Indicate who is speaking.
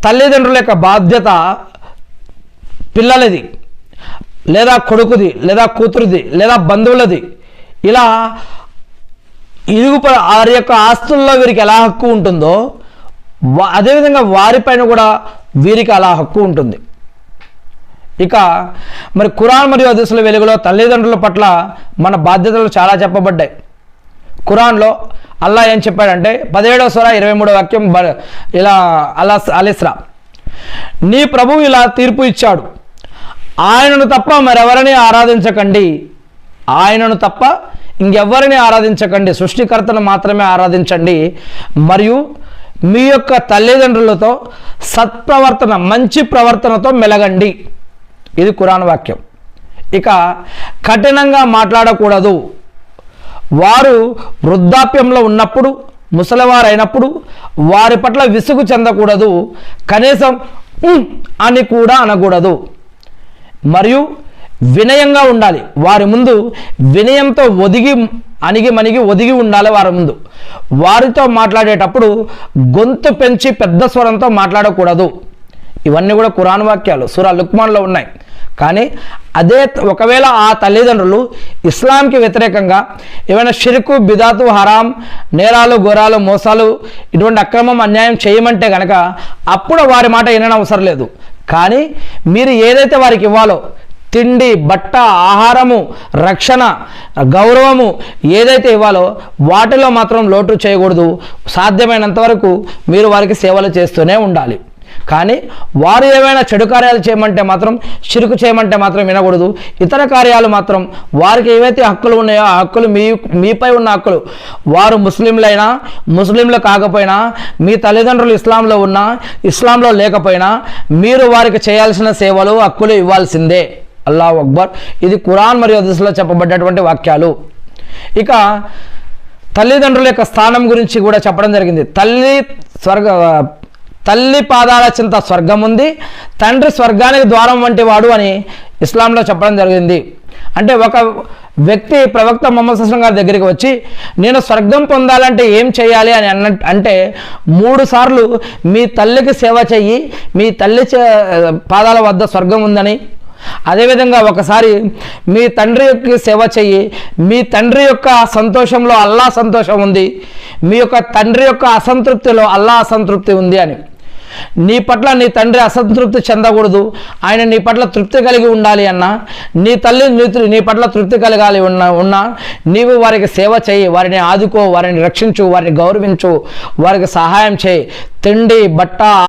Speaker 1: తల్లిదండ్రుల యొక్క బాధ్యత పిల్లలది, లేదా కొడుకుది, లేదా కూతురుది, లేదా బంధువులది. ఇలా వారి యొక్క ఆస్తుల్లో వీరికి ఎలా హక్కు ఉంటుందో అదేవిధంగా వారిపైన కూడా వీరికి అలా హక్కు ఉంటుంది. ఇక మరి ఖురాన్ మరియు హదీసుల వెలుగులో తల్లిదండ్రుల పట్ల మన బాధ్యతలు చాలా చెప్పబడ్డాయి. ఖురాన్లో అల్లా ఏం చెప్పాడంటే 17వ సూరా 23వ వాక్యం ఇలా అల్-ఇస్రా, నీ ప్రభువు ఇలా తీర్పు ఇచ్చాడు, ఆయనను తప్ప మరెవరిని ఆరాధించకండి, ఆయనను తప్ప ఇంకెవరిని ఆరాధించకండి, సృష్టికర్తను మాత్రమే ఆరాధించండి, మరియు మీ యొక్క తల్లిదండ్రులతో సత్ప్రవర్తన మంచి ప్రవర్తనతో మెలగండి. ఇది ఖురాన్ వాక్యం. ఇక కఠినంగా మాట్లాడకూడదు. వారు వృద్ధాప్యంలో ఉన్నప్పుడు, ముసలివారైనప్పుడు వారి పట్ల విసుగు చెందకూడదు, కనీసం అని కూడా అనకూడదు. మరియు వినయంగా ఉండాలి. వారి ముందు వినయంతో అణిగి ఒదిగి ఉండాలి. వారి ముందు వారితో మాట్లాడేటప్పుడు గొంతు పెంచి పెద్ద స్వరంతో మాట్లాడకూడదు. ఇవన్నీ కూడా ఖురాన్ వాక్యాలు సూరా లుక్మాన్లో ఉన్నాయి. కానీ అదే ఒకవేళ ఆ తల్లిదండ్రులు ఇస్లాంకి వ్యతిరేకంగా ఏమైనా షిర్కు, బిదాతు, హరాం, నేరాలు, ఘోరాలు, మోసాలు, ఇటువంటి అక్రమం, అన్యాయం చేయమంటే కనుక అప్పుడు వారి మాట విననవసరం లేదు. కానీ మీరు ఏదైతే వారికి ఇవ్వాలో, తిండి, బట్ట, ఆహారము, రక్షణ, గౌరవము ఏదైతే ఇవ్వాలో వాటిలో మాత్రం లోటు చేయకూడదు. సాధ్యమైనంత వరకు మీరు వారికి సేవలు చేస్తూనే ఉండాలి. కానీ వారు ఏమైనా చెడు కార్యాలు చేయమంటే మాత్రం, షిర్కు చేయమంటే మాత్రం వినకూడదు. ఇతర కార్యాలు మాత్రం వారికి ఏవైతే హక్కులు ఉన్నాయో ఆ హక్కులు మీపై ఉన్న హక్కులు, వారు ముస్లింలైనా ముస్లింలు కాకపోయినా, మీ తల్లిదండ్రులు ఇస్లాంలో ఉన్నా ఇస్లాంలో లేకపోయినా మీరు వారికి చేయాల్సిన సేవలు, హక్కులు ఇవ్వాల్సిందే. అల్లాహు అక్బర్. ఇది ఖురాన్ మరియు హదీసులో చెప్పబడ్డటువంటి వాక్యాలు. ఇక తల్లిదండ్రుల యొక్క స్థానం గురించి కూడా చెప్పడం జరిగింది. తల్లి పాదాల చింత స్వర్గం ఉంది, తండ్రి స్వర్గానికి ద్వారం వంటి వాడు అని ఇస్లాంలో చెప్పడం జరిగింది. అంటే ఒక వ్యక్తి ప్రవక్త ముహమ్మద్ సల్లల్లాహు అలైహి వసల్లం గారి దగ్గరికి వచ్చి నేను స్వర్గం పొందాలంటే ఏం చేయాలి అని అంటే 3 సార్లు మీ తల్లికి సేవ చెయ్యి, మీ తల్లి పాదాల వద్ద స్వర్గం ఉందని, అదేవిధంగా ఒకసారి మీ తండ్రి యొక్క సేవ చెయ్యి, మీ తండ్రి యొక్క సంతోషంలో అల్లాహ్ సంతోషం ఉంది, మీ యొక్క తండ్రి యొక్క అసంతృప్తిలో అల్లాహ్ అసంతృప్తి ఉంది అని. నీ పట్ల నీ తండ్రి అసంతృప్తి చెందకూడదు, ఆయన నీ పట్ల తృప్తి కలిగి ఉండాలి అన్నా, నీ తల్లి నీ పట్ల తృప్తి కలగాలి ఉన్నా నీవు వారికి సేవ చేయి, వారిని ఆదుకో, వారిని రక్షించు, వారిని గౌరవించు, వారికి సహాయం చేయి. తిండి, బట్ట